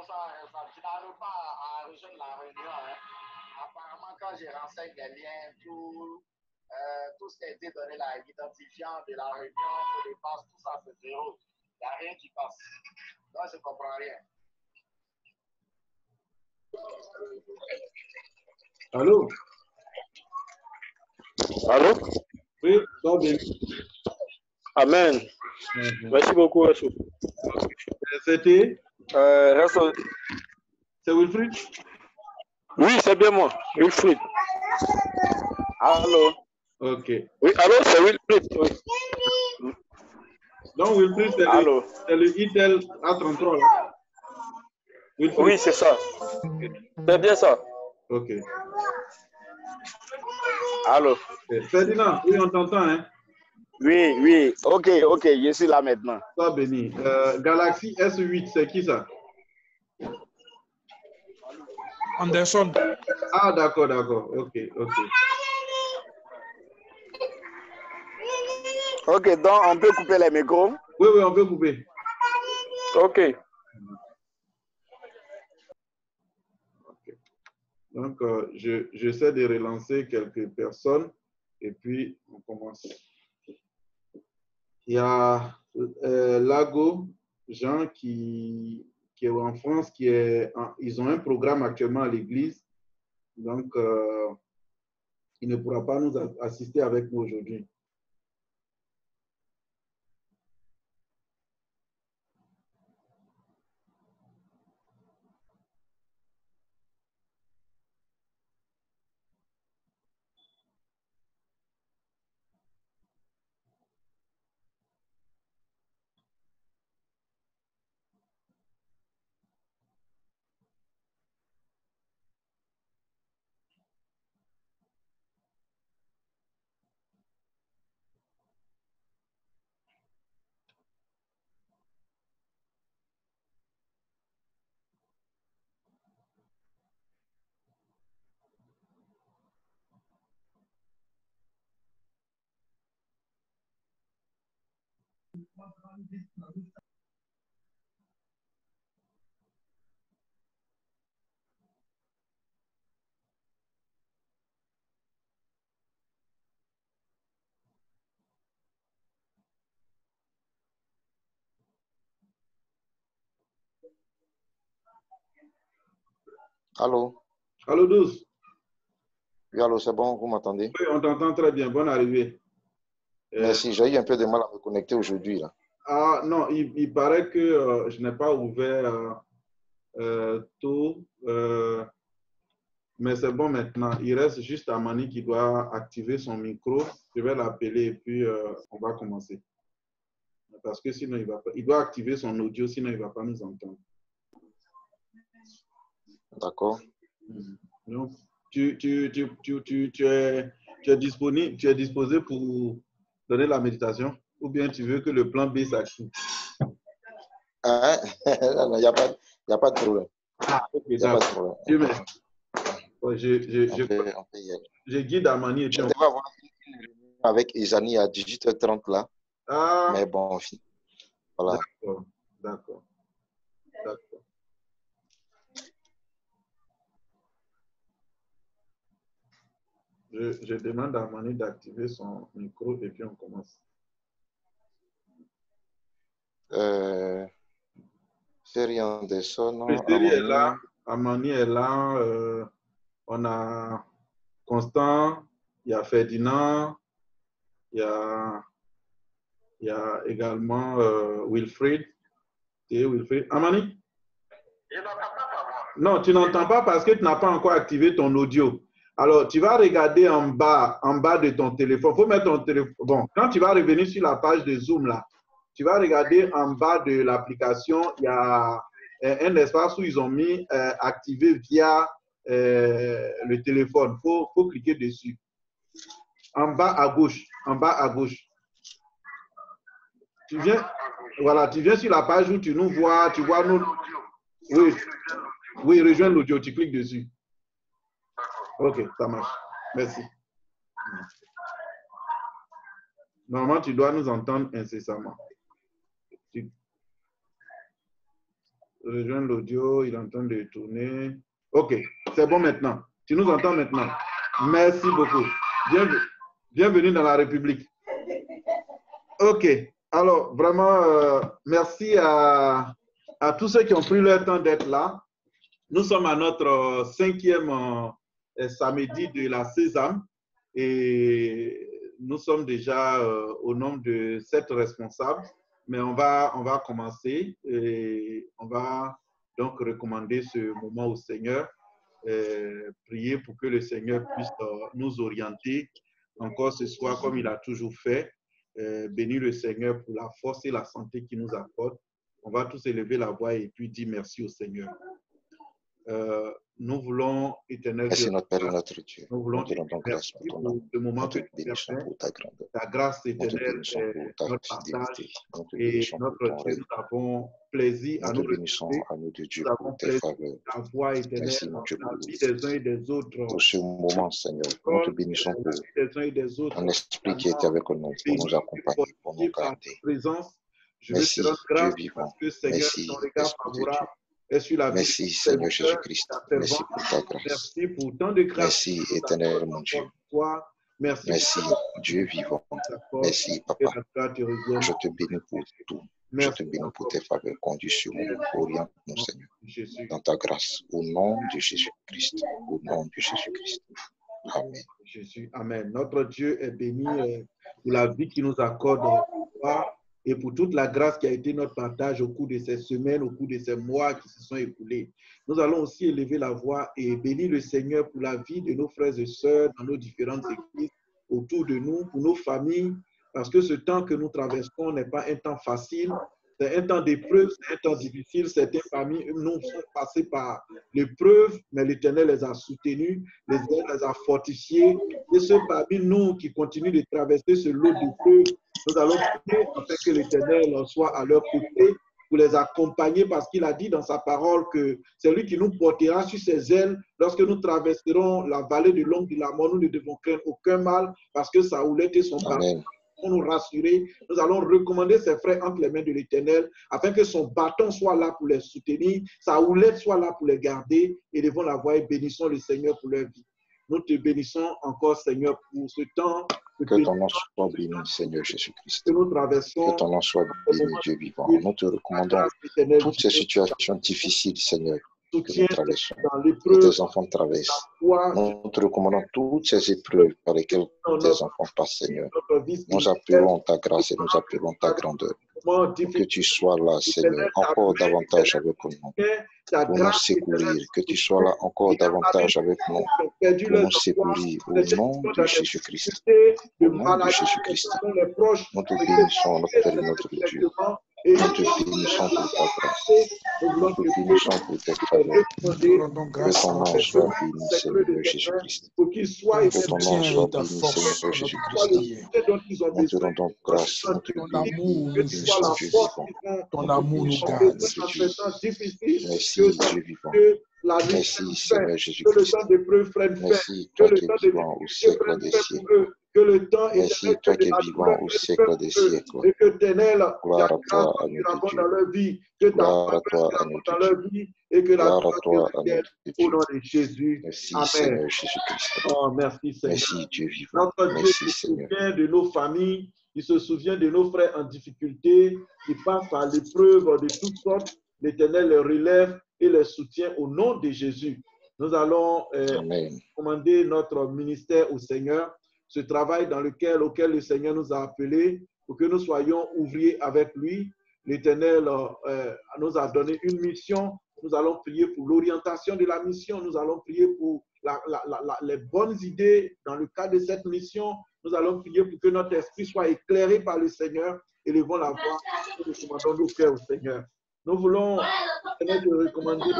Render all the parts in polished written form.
tu n'arrives pas à rejoindre la réunion. Hein. Apparemment, quand je renseigne les liens, tout ce qui a été donné là, l'identifiant de la réunion, le passe, tout ça, c'est zéro. Il n'y a rien qui passe. Donc, je ne comprends rien. Allô? Allô? Oui, toi, bien. Amen. Merci beaucoup, Rachel. C'était? C'est Wilfried? Oui, c'est bien moi, Wilfried. Allô? Ok. Oui, allô, c'est Wilfried. Oui. Donc, Wilfried, c'est le Intel A33, là? Wilfried. Oui, c'est ça. C'est bien ça. Ok. Allô? Ferdinand, oui, on t'entend, hein? Oui, oui. Ok, je suis là maintenant. Toi, béni. Galaxy S8, c'est qui ça? Anderson. Ah, d'accord. Ok. Ok, donc on peut couper les micros? Oui, on peut couper. Ok. Donc, j'essaie de relancer quelques personnes et puis on commence. Il y a Lago, Jean qui est en France, ils ont un programme actuellement à l'église. Donc, il ne pourra pas nous assister avec nous aujourd'hui. Allô? Allô, 12. Oui, allô, c'est bon, vous m'entendez? Oui, on t'entend très bien. Bonne arrivée. Merci, j'ai eu un peu de mal à me connecter aujourd'hui, là. Ah, non, il paraît que je n'ai pas ouvert tôt, mais c'est bon maintenant. Il reste juste Amani qui doit activer son micro. Je vais l'appeler et puis on va commencer. Parce que sinon, il doit activer son audio, sinon il ne va pas nous entendre. D'accord. Donc, tu es disponible, tu es disposé pour donner la méditation ou bien tu veux que le plan B s'active? Ah, il n'y a pas de problème. Ah, ok, Il n'y a pas de problème. Je guide Amani et puis je devais avoir une réunion avec Isani à 18h30 là. Ah, mais bon, voilà. D'accord. Je demande à Amani d'activer son micro et puis on commence. Ferry Anderson. Ferry est là, Amani est là, on a Constant, il y a Ferdinand, il y a également Wilfried. Et Wilfried. Amani? Non, tu n'entends pas parce que tu n'as pas encore activé ton audio. Alors, tu vas regarder en bas de ton téléphone. Il faut mettre ton téléphone. Bon, quand tu vas revenir sur la page de Zoom, là, tu vas regarder en bas de l'application, il y a un espace où ils ont mis activé via le téléphone. Il faut cliquer dessus. En bas à gauche. Tu viens sur la page où tu nous vois, tu vois nous. Oui, rejoindre l'audio, tu cliques dessus. Ok, ça marche. Merci. Normalement, tu dois nous entendre incessamment. rejoindre l'audio, il est en train de tourner. Ok, c'est bon maintenant. Tu nous entends maintenant? Merci beaucoup. Bienvenue dans la République. Ok, alors vraiment, merci à tous ceux qui ont pris leur temps d'être là. Nous sommes à notre 5e samedi de la Sésame et nous sommes déjà au nombre de 7 responsables, mais on va commencer et on va donc recommander ce moment au Seigneur, prier pour que le Seigneur puisse nous orienter encore ce soir comme il a toujours fait. Bénir le Seigneur pour la force et la santé qu'il nous apporte. On va tous élever la voix et puis dire merci au Seigneur. Nous voulons, éternel Merci Dieu, notre Père et notre Dieu. nous voulons Nous te rendons grâce pour ton nom. le moment Nous te que tu as bénissons fait. pour ta grandeur. Ta grâce Nous te éternelle bénissons est pour ta notre partage fidélité. Nous te et bénissons pour notre ton Dieu, règne. nous avons plaisir à Nous nous te bénissons retrouver. à nous de Dieu Nous pour avons tes plaisir faveurs. à voir éternelle Merci dans mon Dieu la vie des uns et des autres. pour ce moment, Seigneur. Nous te bénissons pour La vie des uns et des autres. ton esprit qui est avec nous pour nous accompagner, pour nous Par garder. ta présence, je Merci, veux te rendre Dieu grâce vivant. parce que Seigneur, Merci, ton regard Esprit de favorable Dieu. est sur la vie Merci, de Seigneur serviteur, Jésus-Christ. ta Merci servante. pour ta grâce. Merci pour tant de grâce. Merci, éternel mon Dieu. Merci, Merci, Dieu vivant. Merci, Papa. Je te bénis pour tout. Je te bénis pour tes faveurs. Conduis sur nous, oriente nous, Seigneur, dans ta grâce. Au nom de Jésus-Christ. Au nom de Jésus-Christ. Amen. Jésus, Amen. Notre Dieu est béni pour la vie qu'il nous accorde et pour toute la grâce qui a été notre partage au cours de ces semaines, au cours de ces mois qui se sont écoulés. Nous allons aussi élever la voix et bénir le Seigneur pour la vie de nos frères et sœurs dans nos différentes églises autour de nous, pour nos familles, parce que ce temps que nous traversons n'est pas un temps facile. C'est un temps d'épreuve, c'est un temps difficile. Certaines familles, nous sont passées par l'épreuve, mais l'Éternel les a soutenus, les a fortifiés. Et ceux parmi nous qui continuent de traverser ce lot d'épreuves, nous allons prier afin que l'Éternel soit à leur côté pour les accompagner, parce qu'il a dit dans sa parole que c'est lui qui nous portera sur ses ailes. Lorsque nous traverserons la vallée de l'ombre de la mort, nous ne devons craindre aucun mal, parce que sa houlette et son bâton pour nous rassurer. Nous allons recommander ses frères entre les mains de l'Éternel, afin que son bâton soit là pour les soutenir, sa houlette soit là pour les garder, et devons la voir et bénissons le Seigneur pour leur vie. Nous te bénissons encore, Seigneur, pour ce temps. Que ton nom soit béni, Seigneur Jésus-Christ. Que nous traversons. Que ton nom soit béni, Dieu vivant. Nous te recommandons toutes ces situations difficiles, Seigneur, que nous traversons, que tes enfants traversent. Nous te recommandons toutes ces épreuves par lesquelles tes enfants passent, Seigneur. Nous appelons ta grâce et nous appelons ta grandeur. Que tu sois là, Seigneur, encore davantage avec nous, pour nous secourir. Que tu sois là encore davantage avec nous, pour nous secourir. Au nom de Jésus-Christ. Au nom de Jésus-Christ. Nous te bénissons, notre Père et notre Dieu. Nous te bénissons pour ta grâce. Nous te bénissons pour tes faveurs. Que ton nom soit béni, Seigneur Jésus-Christ. Que ton nom soit béni, Seigneur Jésus-Christ. Nous te rendons grâce. Nous te bénissons, Dieu vivant. Ton amour nous garde. Merci, Dieu vivant. Merci, Seigneur Jésus-Christ. Merci, toi qui es vivant au siècle des siècles. Merci, toi qui es vivant au siècle des siècles. Gloire à toi, agneau de Dieu. Gloire à toi, agneau de Dieu. Gloire à toi, agneau de Dieu. Merci, Seigneur Jésus-Christ. Oh, merci, Seigneur. Merci, Dieu vivant. Notre Dieu Merci, se Seigneur. souvient de nos familles, il se souvient de nos frères en difficulté, qui passent par l'épreuve de toutes sortes. L'Éternel les relève et les soutient au nom de Jésus. Nous allons commander notre ministère au Seigneur, ce travail auquel le Seigneur nous a appelés, pour que nous soyons ouvriers avec lui. L'Éternel nous a donné une mission. Nous allons prier pour l'orientation de la mission. Nous allons prier pour les bonnes idées dans le cadre de cette mission. Nous allons prier pour que notre esprit soit éclairé par le Seigneur. Élevons la voix et nous commandons nos cœurs au Seigneur. Nous voulons recommander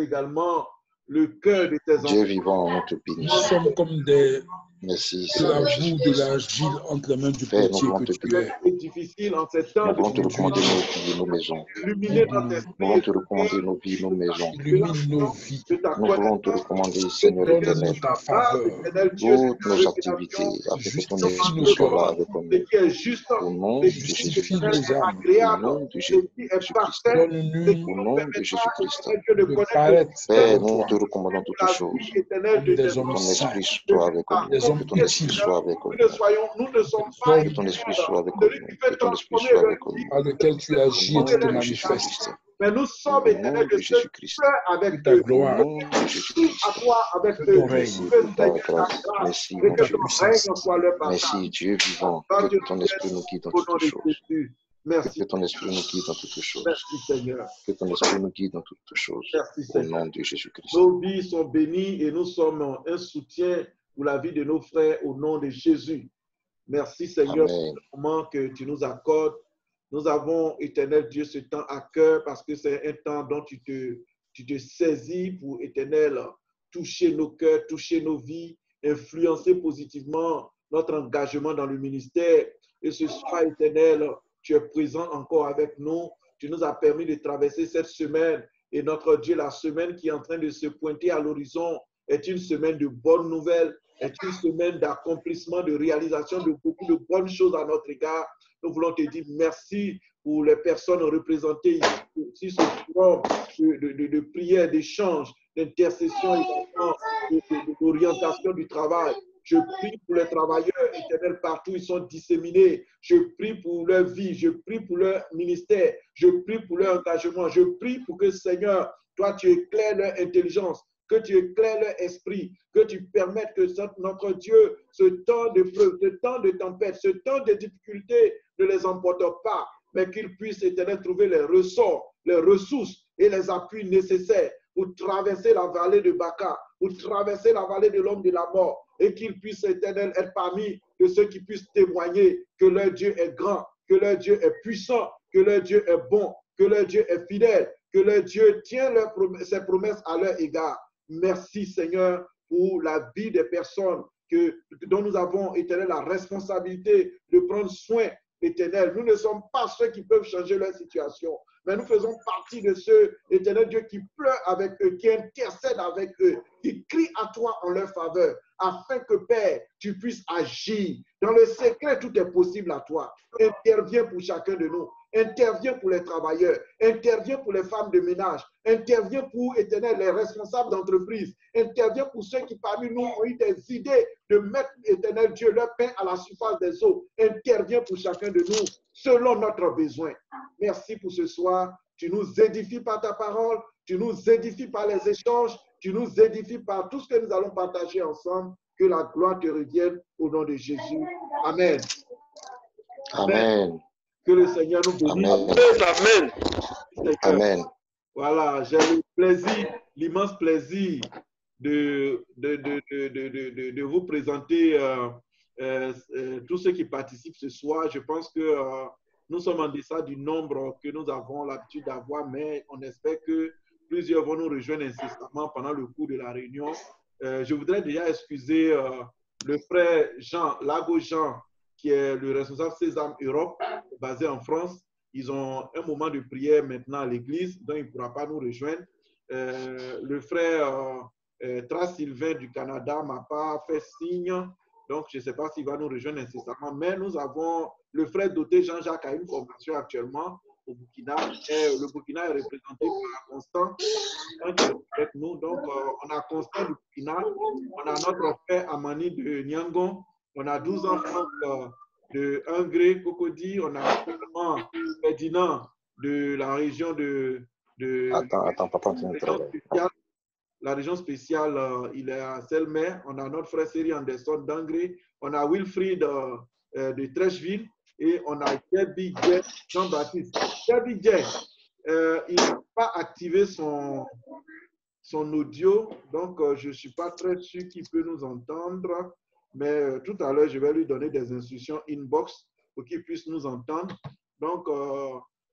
également le cœur de tes enfants. Dieu vivant, nous te bénissons. Nous sommes comme des Merci, Que la Seigneur boue de l'argile entre les mains du Père, nous potier voulons que te tu bénir. es. C'est difficile en ces temps Nous de voulons te recommander nos confinement, vies et nos maisons. illuminer notre Nous esprit voulons et te notre recommander cœur nos vies et nos maisons. de la Illumine nos vies. de ta Nous voulons te connaissance. recommander, Seigneur Seigneur, Donne-nous éternel, sur ta la base, faveur. éternel Dieu, de toutes ta nos activités, révélation, afin que ton nous Justifie esprit nos soit là entreprendre corps. avec ce nous. qui est juste, Au nom ce de qui est Justifie éternel, Jésus-Christ. nos âmes. Au agréable, nom de ce qui est Jésus-Christ. parfait, ce qui Donne-nous Au nous nom de permettra, Jésus-Christ. éternel Dieu, de de connaître le paraître Père, succès devant nous toi te recommandons pour toutes la choses. vie éternelle comme de des tes Que hommes ton enfants. saints, esprit De soit avec nous. des hommes Que ton accomplir, esprit utiles, Seigneur, soit avec nous nous. ne sommes des pas Que hommes ton esprit éternels, soit avec celui nous. qui Que fait ton esprit transformer soit leur avec nous. vie, par lesquels celui qui tu fait Au agis et nom tu te transformer de leur manifestes. Jésus-Christ. situation. Mais nous sommes Au éternels nom de de ceux qui Jésus-Christ. pleurent avec Que ta eux. Au gloire, nom de Prie à Jésus-Christ. toi avec que eux. ton règne, Merci Que pour ta Seigneur ta grâce. grâce Merci, et mon que ta Dieu. ton règne puissance. soit leur Merci, partage. Dieu vivant. Gloire Que te ton esprit nous guide dans au nom toutes de choses. Jésus. Que Merci, ton esprit nous guide dans toutes choses. merci Seigneur. Que ton esprit nous guide dans toutes choses. Merci Au Seigneur. nom de Jésus-Christ. Nos vies sont bénies et nous sommes un soutien pour la vie de nos frères au nom de Jésus. Merci Seigneur pour Amen. le moment que tu nous accordes. Nous avons, éternel Dieu, ce temps à cœur parce que c'est un temps dont tu te saisis pour, éternel, toucher nos cœurs, toucher nos vies, influencer positivement notre engagement dans le ministère. Et ce soir, éternel, tu es présent encore avec nous. Tu nous as permis de traverser cette semaine. Et notre Dieu, la semaine qui est en train de se pointer à l'horizon est une semaine de bonnes nouvelles, est une semaine d'accomplissement, de réalisation de beaucoup de bonnes choses à notre égard. Nous voulons te dire merci pour les personnes représentées ici, ce forum de prière, d'échange, d'intercession et d'orientation du travail. Je prie pour les travailleurs éternels partout, ils sont disséminés. Je prie pour leur vie, je prie pour leur ministère, je prie pour leur engagement. Je prie pour que, Seigneur, toi, tu éclaires leur intelligence, que tu éclaires leur esprit, que tu permettes que notre Dieu, ce temps de preuve, ce temps de tempête, ce temps de difficulté ne les emporte pas, mais qu'ils puissent, éternel, trouver les ressorts, les ressources et les appuis nécessaires pour traverser la vallée de Baca, pour traverser la vallée de l'homme de la mort, et qu'ils puissent, éternel, être parmi de ceux qui puissent témoigner que leur Dieu est grand, que leur Dieu est puissant, que leur Dieu est bon, que leur Dieu est fidèle, que leur Dieu tient ses promesses à leur égard. Merci, Seigneur, pour la vie des personnes dont nous avons, éternel, la responsabilité de prendre soin, éternel. Nous ne sommes pas ceux qui peuvent changer leur situation, mais nous faisons partie de ceux, éternel Dieu, qui pleurent avec eux, qui intercèdent avec eux, qui crient à toi en leur faveur, afin que, Père, tu puisses agir. Dans le secret, tout est possible à toi. Interviens pour chacun de nous. Interviens pour les travailleurs, interviens pour les femmes de ménage, interviens pour, éternel, les responsables d'entreprise, interviens pour ceux qui parmi nous ont eu des idées de mettre, éternel Dieu, leur pain à la surface des eaux. Interviens pour chacun de nous selon notre besoin. Merci pour ce soir. Tu nous édifies par ta parole, tu nous édifies par les échanges, tu nous édifies par tout ce que nous allons partager ensemble. Que la gloire te revienne au nom de Jésus. Amen. Amen. Que le Seigneur nous bénisse. Amen. Amen. Amen. Voilà, j'ai le plaisir, l'immense plaisir de vous présenter tous ceux qui participent ce soir. Je pense que nous sommes en deçà du nombre que nous avons l'habitude d'avoir, mais on espère que plusieurs vont nous rejoindre incessamment pendant le cours de la réunion. Je voudrais déjà excuser le frère Jean, Lago Jean, qui est le responsable Sésame Europe, basé en France. Ils ont un moment de prière maintenant à l'église, donc il ne pourra pas nous rejoindre. Le frère Sylvain du Canada ne m'a pas fait signe, donc je ne sais pas s'il va nous rejoindre incessamment. Mais nous avons le frère Doté Jean-Jacques a une formation actuellement au Burkina. Et le Burkina est représenté par Constant qui est avec nous. Donc, on a Constant du Burkina, on a notre frère Amani de Nyangon, on a 12 enfants de Ingré, Cocody, on a également Ferdinand de la région de Attends, papa, la région spéciale, il est à Selmer. On a notre frère Seri Anderson d'Angré, on a Wilfried de Trècheville et on a Debbie Jay, Jean-Baptiste. Debbie Jay, il n'a pas activé son audio, donc je ne suis pas très sûr qu'il peut nous entendre. Mais tout à l'heure, je vais lui donner des instructions inbox pour qu'il puisse nous entendre. Donc,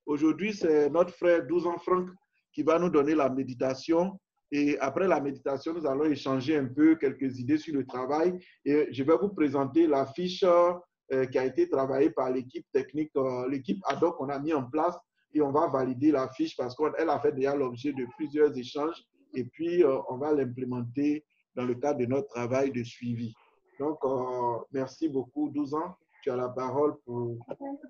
aujourd'hui, c'est notre frère 12 ans Franck qui va nous donner la méditation. Et après la méditation, nous allons échanger un peu quelques idées sur le travail. Et je vais vous présenter la fiche qui a été travaillée par l'équipe technique, l'équipe ad hoc qu'on a mis en place. Et on va valider la fiche parce qu'elle a fait déjà l'objet de plusieurs échanges. Et puis, on va l'implémenter dans le cadre de notre travail de suivi. Donc, merci beaucoup, 12 ans. Tu as la parole pour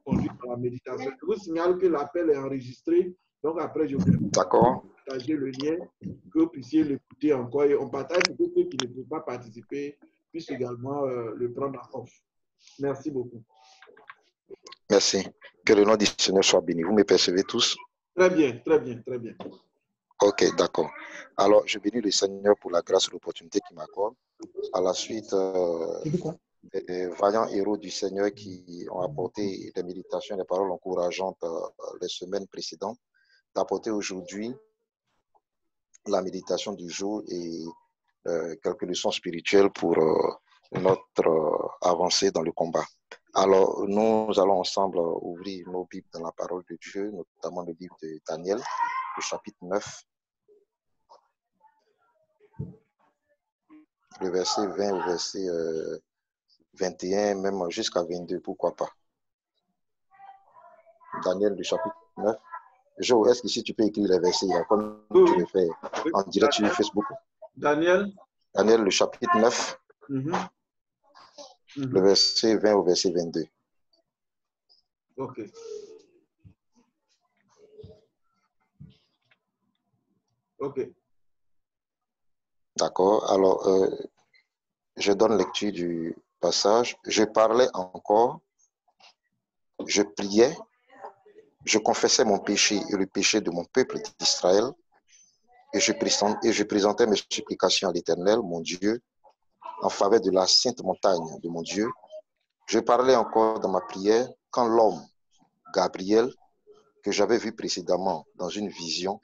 conduire la méditation. Je vous signale que l'appel est enregistré. Donc, après, je vous partager le lien que vous puissiez l'écouter encore. Et on partage pour que ceux qui ne peuvent pas participer puissent également le prendre en compte. Merci beaucoup. Merci. Que le nom du Seigneur soit béni. Vous me percevez tous? Très bien, très bien, très bien. Ok, d'accord. Alors, je bénis le Seigneur pour la grâce et l'opportunité qu'il m'accorde. À la suite des vaillants héros du Seigneur qui ont apporté des méditations et des paroles encourageantes les semaines précédentes, d'apporter aujourd'hui la méditation du jour et quelques leçons spirituelles pour notre avancée dans le combat. Alors, nous allons ensemble ouvrir nos Bibles dans la parole de Dieu, notamment le livre de Daniel, le chapitre 9, le verset 20 au verset 21, même jusqu'à 22, pourquoi pas. Daniel, le chapitre 9. Jo, est-ce que si tu peux écrire les versets, là, comme tu le fais en direct sur Facebook? Daniel, le chapitre 9, le verset 20 au verset 22. OK. OK. D'accord. Alors, je donne lecture du passage. Je parlais encore, je priais, je confessais mon péché et le péché de mon peuple d'Israël, et je présentais mes supplications à l'Éternel, mon Dieu, en faveur de la sainte montagne de mon Dieu. Je parlais encore dans ma prière quand l'homme, Gabriel, que j'avais vu précédemment dans une vision,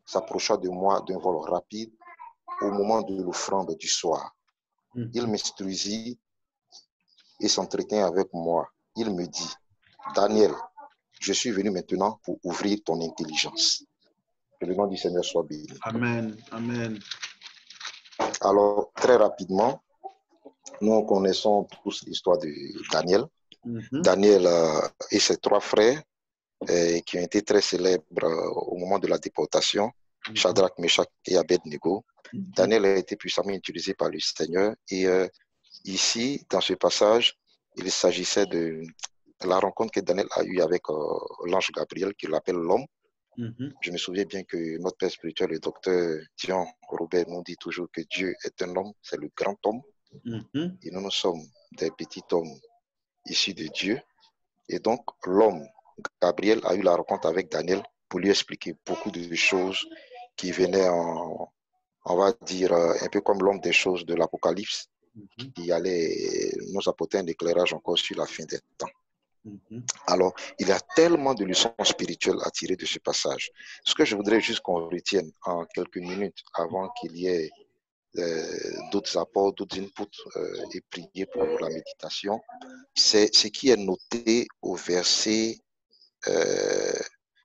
s'approcha de moi d'un vol rapide au moment de l'offrande du soir. Il m'instruisit et s'entretint avec moi. Il me dit, Daniel, je suis venu maintenant pour ouvrir ton intelligence. Que le nom du Seigneur soit béni. Amen. Amen. Alors, très rapidement, nous connaissons tous l'histoire de Daniel. Daniel et ses trois frères qui ont été très célèbres au moment de la déportation, Shadrach, Meshach et Abednego. Daniel a été puissamment utilisé par le Seigneur. Et ici, dans ce passage, il s'agissait de la rencontre que Daniel a eue avec l'ange Gabriel, qui l'appelle l'homme. Je me souviens bien que notre père spirituel, le docteur Dion Robert, nous dit toujours que Dieu est un homme, c'est le grand homme. Et nous sommes des petits hommes issus de Dieu. Et donc, l'homme, Gabriel, a eu la rencontre avec Daniel pour lui expliquer beaucoup de choses qui venaient on va dire, un peu comme l'homme des choses de l'Apocalypse, qui allait nous apporter un éclairage encore sur la fin des temps. Alors, il y a tellement de leçons spirituelles à tirer de ce passage. Ce que je voudrais juste qu'on retienne en quelques minutes avant qu'il y ait d'autres apports, d'autres inputs et prier pour la méditation, c'est ce qui est noté au verset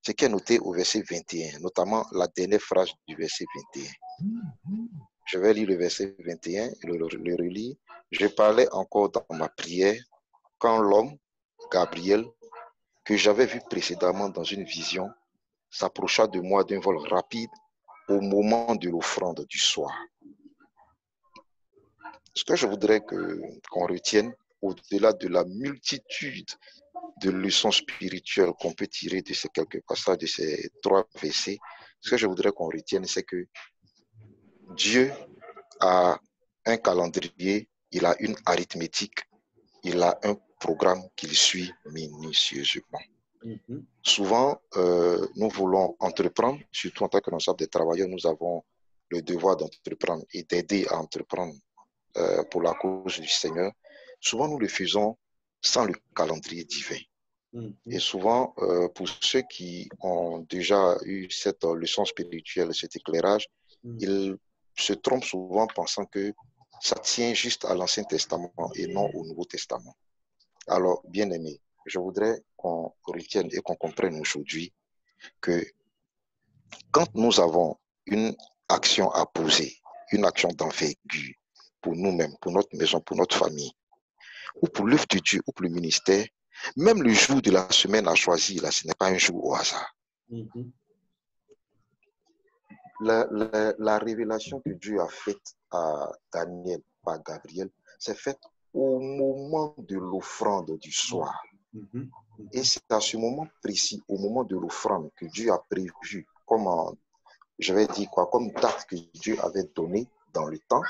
21, notamment la dernière phrase du verset 21. Je vais lire le verset 21 et le relire. Je parlais encore dans ma prière quand l'homme, Gabriel, que j'avais vu précédemment dans une vision, s'approcha de moi d'un vol rapide au moment de l'offrande du soir. Ce que je voudrais qu'on retienne, au-delà de la multitude de leçons spirituelles qu'on peut tirer de ces quelques passages, de ces trois versets, ce que je voudrais qu'on retienne, c'est que Dieu a un calendrier, il a une arithmétique, il a un programme qu'il suit minutieusement. Souvent, nous voulons entreprendre, surtout en tant que responsable des travailleurs, nous avons le devoir d'entreprendre et d'aider à entreprendre pour la cause du Seigneur. Souvent, nous le faisons sans le calendrier divin. Et souvent, pour ceux qui ont déjà eu cette leçon spirituelle, cet éclairage, ils se trompent souvent pensant que ça tient juste à l'Ancien Testament et non au Nouveau Testament. Alors, bien aimé, je voudrais qu'on retienne et qu'on comprenne aujourd'hui que quand nous avons une action à poser, une action d'envergure pour nous-mêmes, pour notre maison, pour notre famille, ou pour l'œuvre de Dieu, ou pour le ministère, même le jour de la semaine à choisir, là, ce n'est pas un jour au hasard. La révélation que Dieu a faite à Daniel par Gabriel, c'est faite au moment de l'offrande du soir. Et c'est à ce moment précis, au moment de l'offrande, que Dieu a prévu, comme comme date que Dieu avait donnée dans le temps.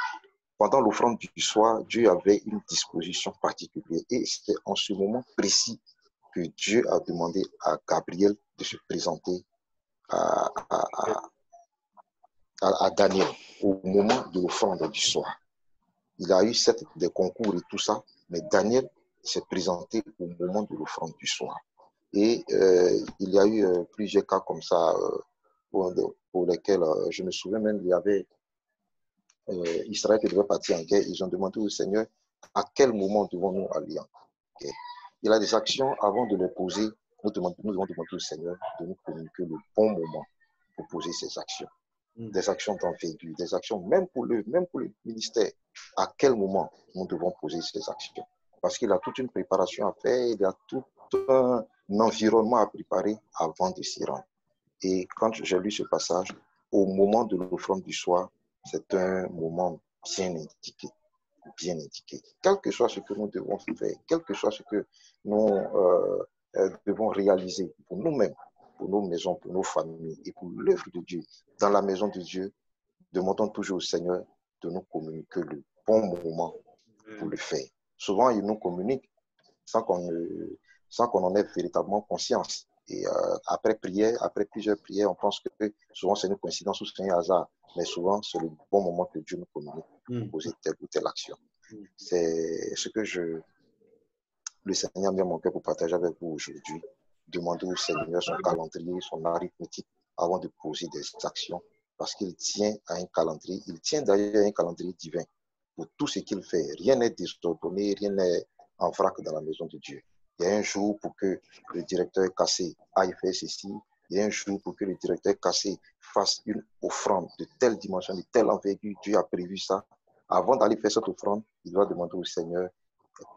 Pendant l'offrande du soir, Dieu avait une disposition particulière. Et c'est en ce moment précis que Dieu a demandé à Gabriel de se présenter à Daniel au moment de l'offrande du soir. Il a eu des concours et tout ça, mais Daniel s'est présenté au moment de l'offrande du soir. Et il y a eu plusieurs cas comme ça pour lesquels je me souviens même, il y avait Israël qui devait partir en guerre. Ils ont demandé au Seigneur à quel moment devons-nous aller en guerre. Il a des actions avant de les poser. Nous devons demander au Seigneur de nous communiquer le bon moment pour poser ces actions. Des actions d'envergure, des actions même pour le ministère. À quel moment nous devons poser ces actions? Parce qu'il a toute une préparation à faire, il y a tout un environnement à préparer avant de s'y rendre. Et quand j'ai lu ce passage, au moment de l'offrande du soir, c'est un moment bien indiqué, bien indiqué. Quel que soit ce que nous devons faire, quel que soit ce que nous devons réaliser pour nous-mêmes, pour nos maisons, pour nos familles et pour l'œuvre de Dieu, dans la maison de Dieu, demandons toujours au Seigneur de nous communiquer le bon moment pour le faire. Souvent, il nous communique sans qu'on en ait véritablement conscience. Et après plusieurs prières, on pense que souvent c'est une coïncidence ou c'est un hasard. Mais souvent, c'est le bon moment que Dieu nous communique pour poser telle ou telle action. C'est ce que le Seigneur a mis à mon cœur pour partager avec vous aujourd'hui. Demandez au Seigneur son calendrier, son arithmétique avant de poser des actions. Parce qu'il tient à un calendrier. Il tient d'ailleurs à un calendrier divin pour tout ce qu'il fait. Rien n'est désordonné, rien n'est en vrac dans la maison de Dieu. Il y a un jour pour que le directeur Cassé aille faire ceci. Il y a un jour pour que le directeur Cassé fasse une offrande de telle dimension, de telle envergure. Dieu a prévu ça. Avant d'aller faire cette offrande, il doit demander au Seigneur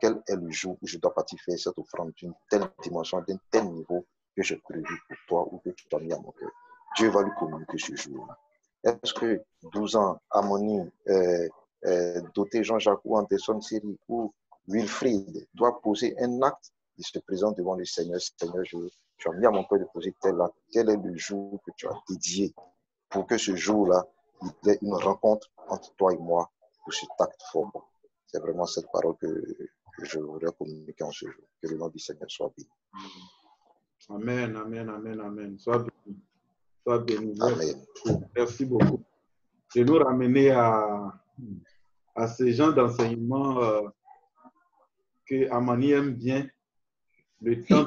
quel est le jour où je dois partir faire cette offrande d'une telle dimension, d'un tel niveau que j'ai prévu pour toi ou que tu as mis à mon cœur. Dieu va lui communiquer ce jour-là. Est-ce que 12 ans, Amoni, Doté Jean-Jacques ou Anderson Siri ou Wilfried doit poser un acte? Il se présente devant le Seigneur. Seigneur, je as mis à mon cœur de poser tel acte. Quel est le jour que tu as dédié pour que ce jour-là, il y ait une rencontre entre toi et moi pour cet acte fort? C'est vraiment cette parole que je voudrais communiquer en ce jour. Que le nom du Seigneur soit béni. Amen, amen, amen, amen. Sois béni. Sois béni. Amen. Merci beaucoup. De nous ramener à ces gens d'enseignement que Amani aime bien. Le temps.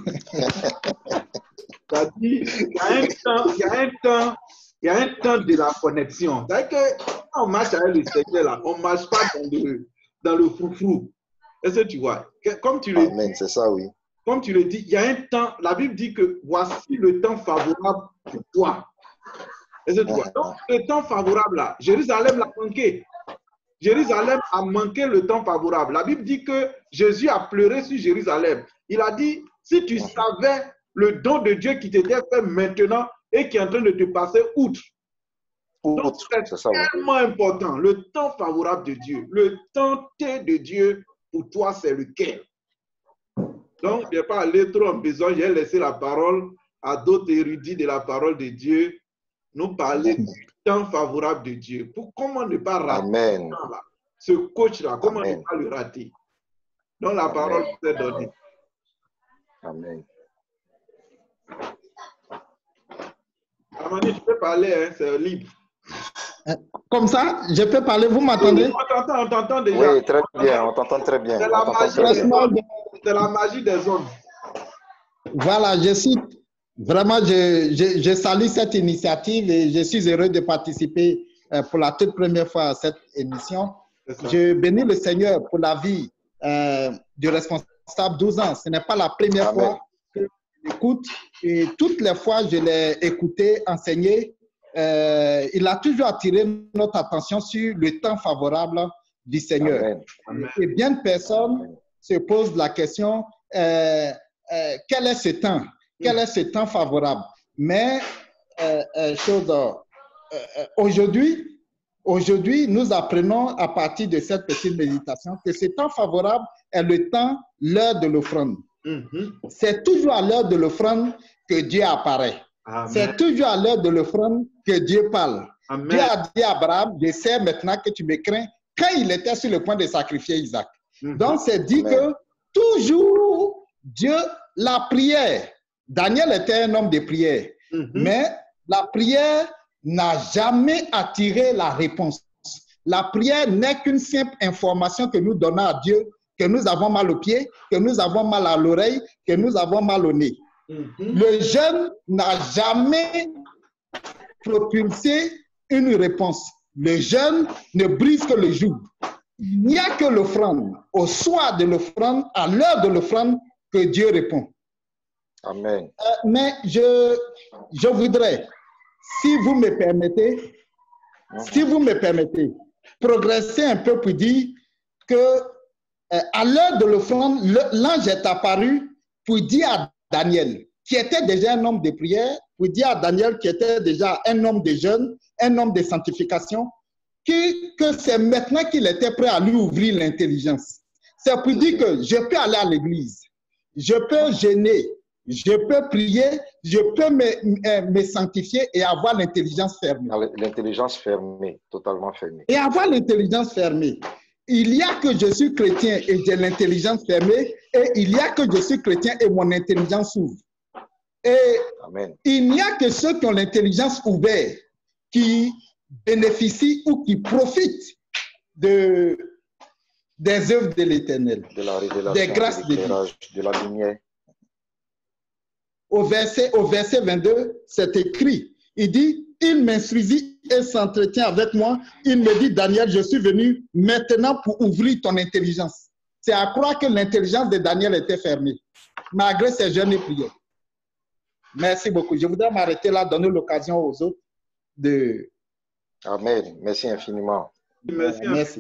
C'est-à-dire, il y a un temps de la connexion. C'est-à-dire que quand on marche avec le Seigneur, là, on ne marche pas dans le froufrou. Est-ce que tu vois? Comme tu le Amen, c'est ça, oui. Comme tu le dis, il y a un temps, la Bible dit que voici le temps favorable pour toi. Est-ce que tu vois? Donc, le temps favorable, là, Jérusalem l'a manqué. Jérusalem a manqué le temps favorable. La Bible dit que Jésus a pleuré sur Jérusalem. Il a dit, si tu savais le don de Dieu qui t'était fait maintenant et qui est en train de te passer outre. Donc, c'est tellement important. Le temps favorable de Dieu, le temps T de Dieu, pour toi, c'est lequel? Donc, je n'ai pas allé trop en besoin. J'ai laissé la parole à d'autres érudits de la parole de Dieu nous parler du temps favorable de Dieu. Comment ne pas rater ce coach-là? Comment ne pas le rater? Donc, la parole vous est donnée. Amen. Amani, tu peux parler, hein, c'est libre. Comme ça, je peux parler, vous m'entendez? On t'entend déjà. Oui, très bien, on t'entend très bien. C'est la magie des ondes. Voilà, je suis vraiment, je salue cette initiative et je suis heureux de participer pour la toute première fois à cette émission. Je bénis le Seigneur pour la vie du responsable 12 ans. Ce n'est pas la première fois que je l'écoute et toutes les fois je l'ai écouté enseigner. il a toujours attiré notre attention sur le temps favorable du Seigneur. Amen. Amen. Et bien de personnes se posent la question, quel est ce temps? Quel est ce temps favorable? Mais aujourd'hui, nous apprenons à partir de cette petite méditation que ce temps favorable est le temps, l'heure de l'offrande. C'est toujours à l'heure de l'offrande que Dieu apparaît. C'est toujours à l'heure de l'offrande que Dieu parle. Amen. Dieu a dit à Abraham, je sais maintenant que tu me crains, quand il était sur le point de sacrifier Isaac. Donc, c'est dit que toujours Dieu, la prière, Daniel était un homme de prière, mais la prière n'a jamais attiré la réponse. La prière n'est qu'une simple information que nous donnons à Dieu, que nous avons mal aux pieds, que nous avons mal à l'oreille, que nous avons mal au nez. Le jeûne n'a jamais propulsé une réponse. Le jeûne ne brise que le jour. Il n'y a que l'offrande, au soir de l'offrande, à l'heure de l'offrande, que Dieu répond. Amen. Mais je voudrais, si vous me permettez, progresser un peu pour dire que à l'heure de l'offrande, l'ange est apparu pour dire à Daniel, qui était déjà un homme de prière, pour dire à Daniel, qui était déjà un homme de jeûne, un homme de sanctification, que c'est maintenant qu'il était prêt à lui ouvrir l'intelligence. C'est pour dire que je peux aller à l'église, je peux jeûner, je peux prier, je peux me sanctifier et avoir l'intelligence fermée. L'intelligence fermée, totalement fermée. Et avoir l'intelligence fermée. Il y a que je suis chrétien et j'ai l'intelligence fermée, et il y a que je suis chrétien et mon intelligence s'ouvre. Et Amen. Il n'y a que ceux qui ont l'intelligence ouverte qui bénéficient ou qui profitent des œuvres de l'Éternel, De la révélation, des grâces de Dieu. de la lumière. Au verset 22, c'est écrit, il dit, il m'instruisit et s'entretient avec moi. Il me dit, Daniel, je suis venu maintenant pour ouvrir ton intelligence. C'est à croire que l'intelligence de Daniel était fermée, malgré ses jeûnes et prières. Merci beaucoup. Je voudrais m'arrêter là, donner l'occasion aux autres de... Amen. Merci infiniment. Merci.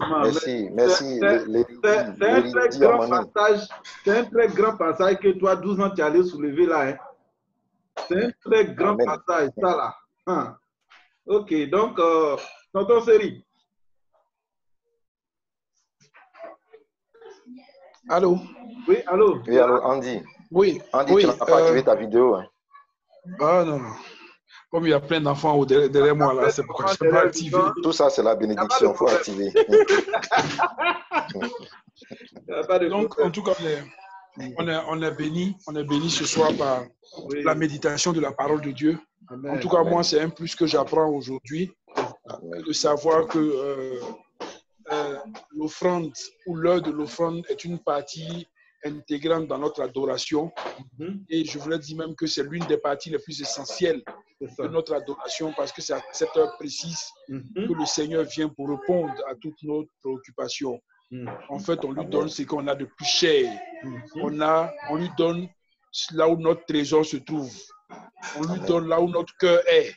Merci. C'est un très grand passage. C'est un très grand passage que toi, 12 ans, tu allais soulever là. Hein. C'est un très grand passage, ça là. Hein. Ok, donc, tonton Seri. Allô? Oui, allô? Oui, allô, Andy. Oui. Andy, oui, tu n'as pas activé ta vidéo. Hein. Ah non, non. Comme il y a plein d'enfants derrière moi là, c'est pourquoi je ne peux pas activer. Tout ça, c'est la bénédiction, il faut activer. Donc, en tout cas, on est béni ce soir par la méditation de la parole de Dieu. Amen. En tout cas, moi, c'est un plus que j'apprends aujourd'hui, de savoir que l'offrande ou l'heure de l'offrande est une partie intégrante dans notre adoration. Et je voulais dire même que c'est l'une des parties les plus essentielles de notre adoration, parce que c'est à cette heure précise que le Seigneur vient pour répondre à toutes nos préoccupations. En fait, on lui donne ce qu'on a de plus cher. On lui donne là où notre trésor se trouve. On lui donne là où notre cœur est.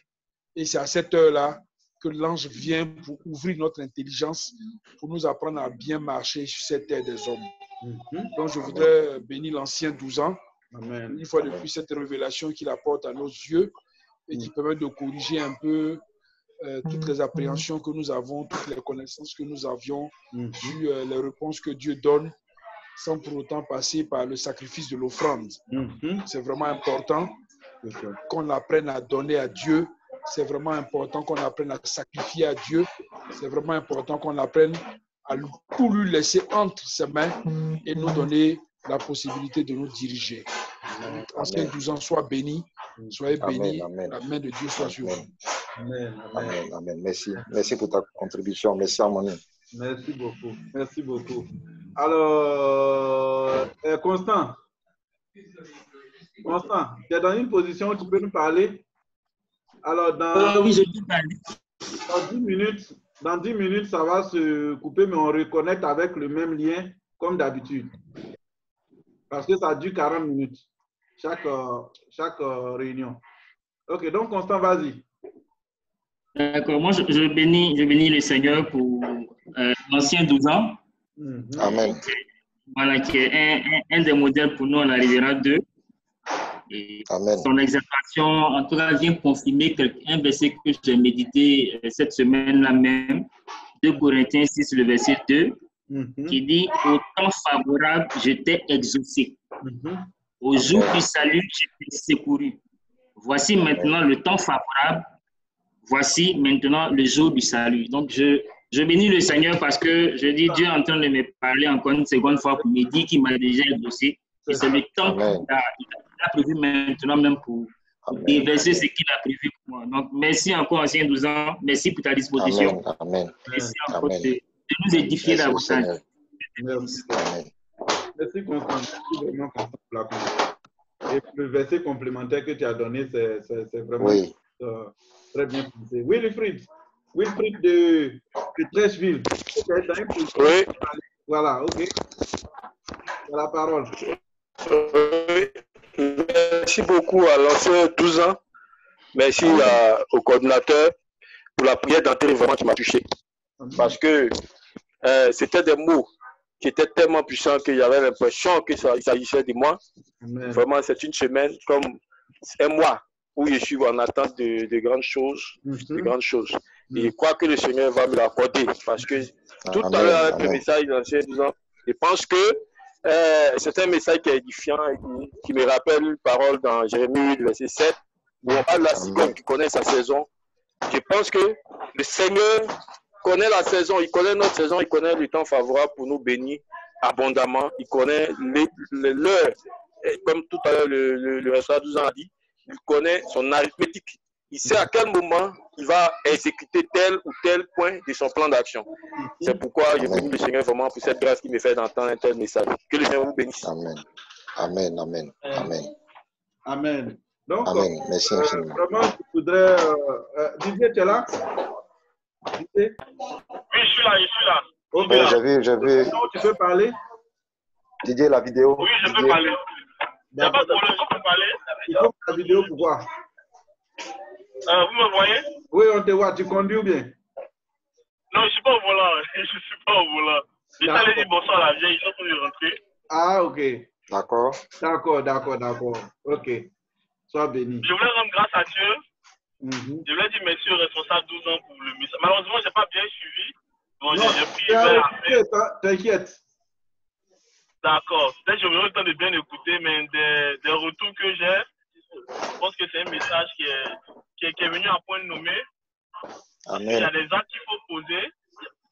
Et c'est à cette heure-là que l'ange vient pour ouvrir notre intelligence, pour nous apprendre à bien marcher sur cette terre des hommes. Donc, je voudrais bénir l'ancien 12 ans. Amen. Une fois de plus, cette révélation qu'il apporte à nos yeux et qui permet de corriger un peu toutes les appréhensions que nous avons, toutes les connaissances que nous avions sur les réponses que Dieu donne, sans pour autant passer par le sacrifice de l'offrande. C'est vraiment important qu'on apprenne à donner à Dieu. C'est vraiment important qu'on apprenne à sacrifier à Dieu. C'est vraiment important qu'on apprenne à tout lui laisser entre ses mains et nous donner la possibilité de nous diriger. Ancien 12 ans, sois béni, soyez bénis, la main de Dieu soit sur vous. Amen. Merci pour ta contribution. Merci Harmonie. Merci beaucoup. Merci beaucoup. Alors, Constant, tu es dans une position où tu peux nous parler. Alors, oui, je peux parler. Dans 10 minutes, ça va se couper, mais on reconnecte avec le même lien comme d'habitude. Parce que ça dure 40 minutes, chaque réunion. Ok, donc Constant, vas-y. D'accord. Moi, je bénis le Seigneur pour l'ancien 12 ans. Amen. Voilà, qui est un des modèles pour nous en Riviera 2. Et Amen. son exhortation, en tout cas, vient confirmer un verset que j'ai médité cette semaine-là même, 2 Corinthiens 6, le verset 2, qui dit « Au temps favorable, je t'ai exaucé. Au jour du salut, je t'ai secouru. Voici maintenant le temps favorable. Voici maintenant le jour du salut. » Donc, je bénis le Seigneur parce que je dis Dieu est en train de me parler encore une seconde fois pour me dire qu'il m'a déjà exaucé. Et c'est le temps qu'il a prévu maintenant même pour déverser ce qu'il a prévu pour moi. Donc, merci encore, ancien 12 ans. Merci pour ta disposition. Amen. Merci encore de nous édifier davantage. Merci. Merci, Constant. Merci vraiment, Constant, pour la complément. Et le verset complémentaire que tu as donné, c'est vraiment très bien pensé. Wilfried de Trècheville. Oui. Voilà, ok. Tu as la parole. Merci beaucoup à l'ancien 12 ans. Merci au coordinateur pour la prière d'entrée vraiment qui m'a touché. Parce que c'était des mots qui étaient tellement puissants qu'il y avait l'impression qu'il s'agissait de moi. Amen. Vraiment, c'est une semaine comme un mois où je suis en attente de grandes choses. De grandes choses. Et je crois que le Seigneur va me l'accorder. Parce que tout à l'heure, avec le message de l'ancien 12 ans, je pense que c'est un message qui est édifiant et qui me rappelle une parole dans Jérémie 8, verset 7, où on parle de la cigogne qui connaît sa saison. Je pense que le Seigneur connaît la saison, il connaît notre saison, il connaît le temps favorable pour nous bénir abondamment, il connaît l'heure, comme tout à l'heure le restaurant 12 ans a dit, il connaît son arithmétique. Il sait à quel moment il va exécuter tel ou tel point de son plan d'action. C'est pourquoi je bénis le Seigneur vraiment pour cette grâce qui me fait d'entendre un tel message. Que le Seigneur vous bénisse. Amen. Amen. Amen. Amen. Amen. Donc, Amen. Merci infiniment. Vraiment, je voudrais... Didier, tu es là? Didier? Oui, je suis là. Ok, Oui, j'ai vu. Tu peux parler? Didier, la vidéo. Oui, je peux parler. Il n'y a pas de problème, je peux parler. Il faut la vidéo pour voir. Vous me voyez? Oui, on te voit. Tu conduis ou bien? Non, je ne suis pas au volant. Je ne suis pas au volant. Je t'allais dire bonsoir à la vieille, ils sont en train de rentrer. Ah, ok. D'accord. Ok. Sois béni. Je voulais rendre grâce à Dieu. Je voulais dire merci au responsable 12 ans pour le message. Malheureusement, je n'ai pas bien suivi. Bon, j'ai pris t'inquiète. D'accord. Peut-être que j'aurai le temps de bien écouter, mais des retours que j'ai, je pense que c'est un message qui est venu à point nommé. Amen. Il y a des actes qu'il faut poser.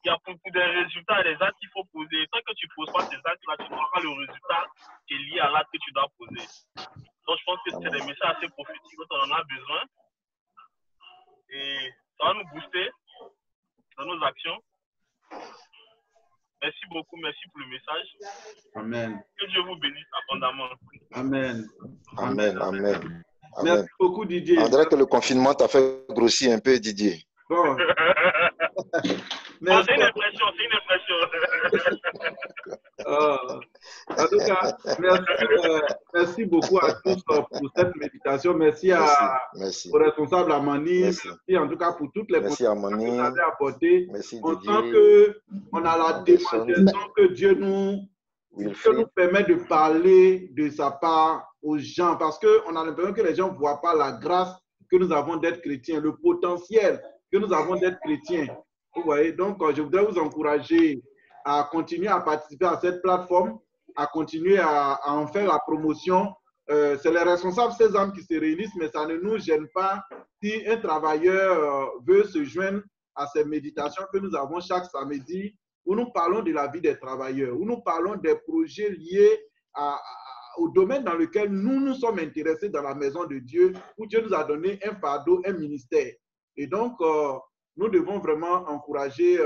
Il y a pour des résultats, il y a des actes qu'il faut poser. Tant que tu ne poses pas ces actes-là, tu n'auras pas le résultat qui est lié à l'acte que tu dois poser. Donc, je pense que c'est des messages assez prophétiques dont on en a besoin. Et ça va nous booster dans nos actions. Merci beaucoup, merci pour le message. Amen. Que Dieu vous bénisse abondamment. Amen. Merci beaucoup, Didier. On dirait que le confinement t'a fait grossir un peu, Didier. Bon. C'est une impression. En tout cas, merci beaucoup à tous pour cette méditation. Merci au responsable Amani. Merci en tout cas pour toutes les contributions que vous avez apportées. On sent qu'on a la démonstration que Dieu nous permet de parler de sa part aux gens parce qu'on a l'impression que les gens ne voient pas la grâce que nous avons d'être chrétiens, le potentiel que nous avons d'être chrétiens. Vous voyez, donc je voudrais vous encourager à continuer à participer à cette plateforme, à continuer à en faire la promotion. C'est les responsables 16 ans qui se réunissent, mais ça ne nous gêne pas si un travailleur veut se joindre à ces méditations que nous avons chaque samedi, où nous parlons de la vie des travailleurs, où nous parlons des projets liés au domaine dans lequel nous nous sommes intéressés dans la maison de Dieu, où Dieu nous a donné un fardeau, un ministère. Et donc, nous devons vraiment encourager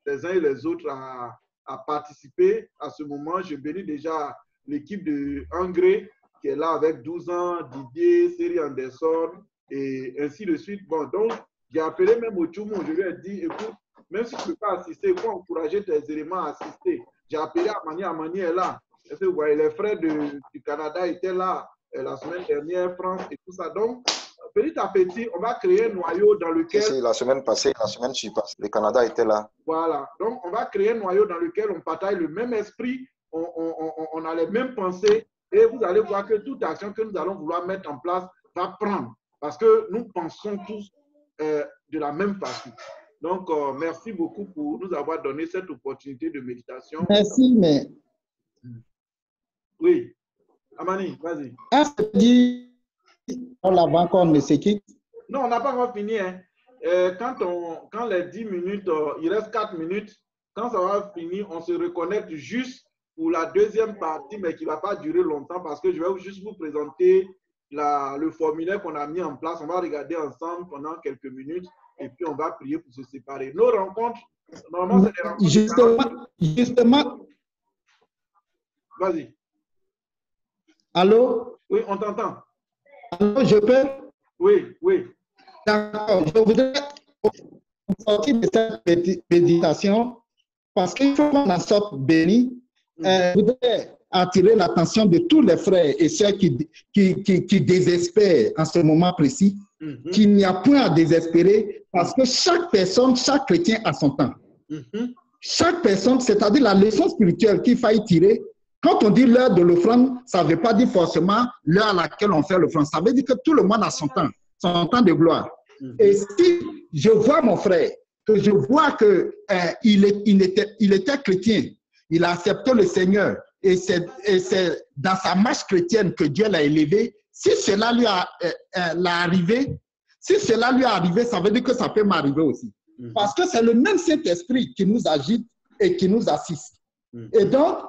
les uns et les autres à participer à ce moment. Je bénis déjà l'équipe de Angré qui est là avec 12 ans, Didier, Seri Anderson et ainsi de suite. Bon, donc, j'ai appelé même au Tchoumou, je lui ai dit, écoute, même si tu ne peux pas assister, il faut encourager tes éléments à assister. J'ai appelé Amani est là. Vous voyez, les frères du Canada étaient là la semaine dernière, France et tout ça. Donc, petit à petit, on va créer un noyau dans lequel... C'est la semaine passée, la semaine suivante, le Canada était là. Voilà. Donc, on va créer un noyau dans lequel on partage le même esprit, on a les mêmes pensées, et vous allez voir que toute action que nous allons vouloir mettre en place va prendre, parce que nous pensons tous de la même façon. Donc, merci beaucoup pour nous avoir donné cette opportunité de méditation. Merci, mais... Oui. Amani, vas-y. Est-ce que dit avant qu'on ne se quitte? Non, on n'a pas encore fini. Hein. Quand les 10 minutes, il reste 4 minutes, quand ça va finir, on se reconnecte juste pour la deuxième partie, mais qui ne va pas durer longtemps parce que je vais juste vous présenter le formulaire qu'on a mis en place. On va regarder ensemble pendant quelques minutes et puis on va prier pour se séparer. Nos rencontres, normalement, c'est des rencontres. Justement. Vas-y. Allô? Oui, on t'entend. Allô, je peux? Oui, oui. D'accord. Je voudrais sortir de cette méditation parce qu'il faut qu'on en sorte béni. Je voudrais attirer l'attention de tous les frères et sœurs qui désespèrent en ce moment précis, qu'il n'y a point à désespérer parce que chaque personne, chaque chrétien a son temps. Chaque personne, c'est-à-dire la leçon spirituelle qu'il faille tirer. Quand on dit l'heure de l'offrande, ça ne veut pas dire forcément l'heure à laquelle on fait l'offrande. Ça veut dire que tout le monde a son temps de gloire. Et si je vois mon frère, que je vois qu'il était chrétien, il a accepté le Seigneur, et c'est dans sa marche chrétienne que Dieu l'a élevé, si cela lui l'a arrivé, ça veut dire que ça peut m'arriver aussi. Parce que c'est le même Saint-Esprit qui nous agite et qui nous assiste. Et donc,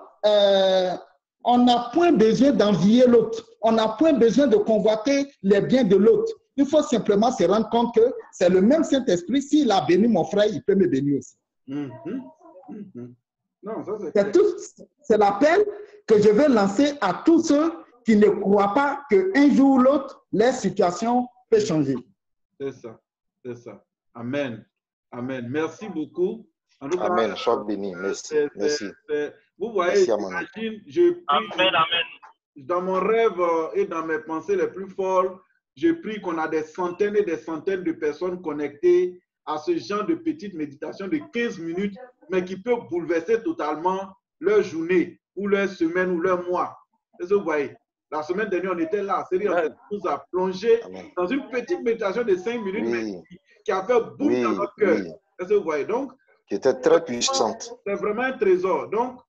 on n'a point besoin d'envier l'autre. On n'a point besoin de convoiter les biens de l'autre. Il faut simplement se rendre compte que c'est le même Saint-Esprit. S'il a béni mon frère, il peut me bénir aussi. C'est l'appel que je vais lancer à tous ceux qui ne croient pas qu'un jour ou l'autre, leur situation peut changer. C'est ça, c'est ça. Amen. Amen. Merci beaucoup. En tout cas, amen. Sois béni. Merci. Merci. Vous voyez, je prie. Amen, amen. Dans mon rêve et dans mes pensées les plus folles, je prie qu'on a des centaines et des centaines de personnes connectées à ce genre de petite méditation de 15 minutes, mais qui peut bouleverser totalement leur journée, ou leur semaine, ou leur mois. Est-ce que vous voyez? La semaine dernière, on était là. C'est-à-dire qu'on nous a plongé dans une petite méditation de 5 minutes, mais qui a fait boum dans notre cœur. Est-ce que vous voyez? Donc, qui était très puissante. C'est vraiment un trésor. Donc,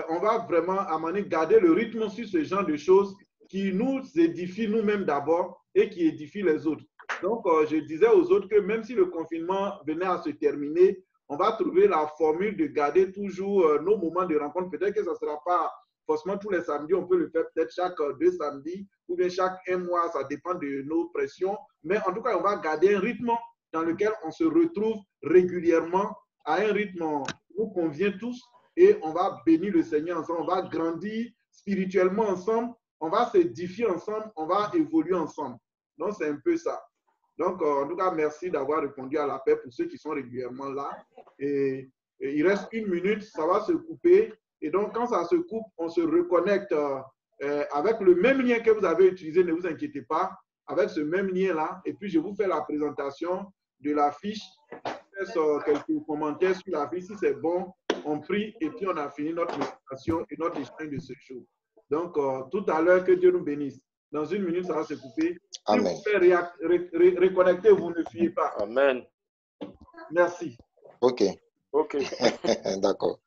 on va vraiment, à mon avis, garder le rythme sur ce genre de choses qui nous édifient nous-mêmes d'abord et qui édifient les autres. Donc, je disais aux autres que même si le confinement venait à se terminer, on va trouver la formule de garder toujours nos moments de rencontre. Peut-être que ça ne sera pas forcément tous les samedis, on peut le faire peut-être chaque 2 samedis ou bien chaque 1 mois, ça dépend de nos pressions. Mais en tout cas, on va garder un rythme dans lequel on se retrouve régulièrement à un rythme qui nous convient tous et on va bénir le Seigneur ensemble, on va grandir spirituellement ensemble, on va s'édifier ensemble, on va évoluer ensemble. Donc, c'est un peu ça. Donc, en tout cas, merci d'avoir répondu à l'appel pour ceux qui sont régulièrement là. Et il reste 1 minute, ça va se couper. Et donc, quand ça se coupe, on se reconnecte avec le même lien que vous avez utilisé, ne vous inquiétez pas, avec ce même lien-là. Et puis, je vous fais la présentation de la fiche. Je laisse quelques commentaires sur la fiche. Si c'est bon, on prie et puis on a fini notre méditation et notre échange de ce jour. Donc, tout à l'heure, que Dieu nous bénisse. Dans 1 minute, ça va se couper. Amen. Si vous faites reconnecter, vous ne fuyez pas. Amen. Merci. OK. OK. D'accord.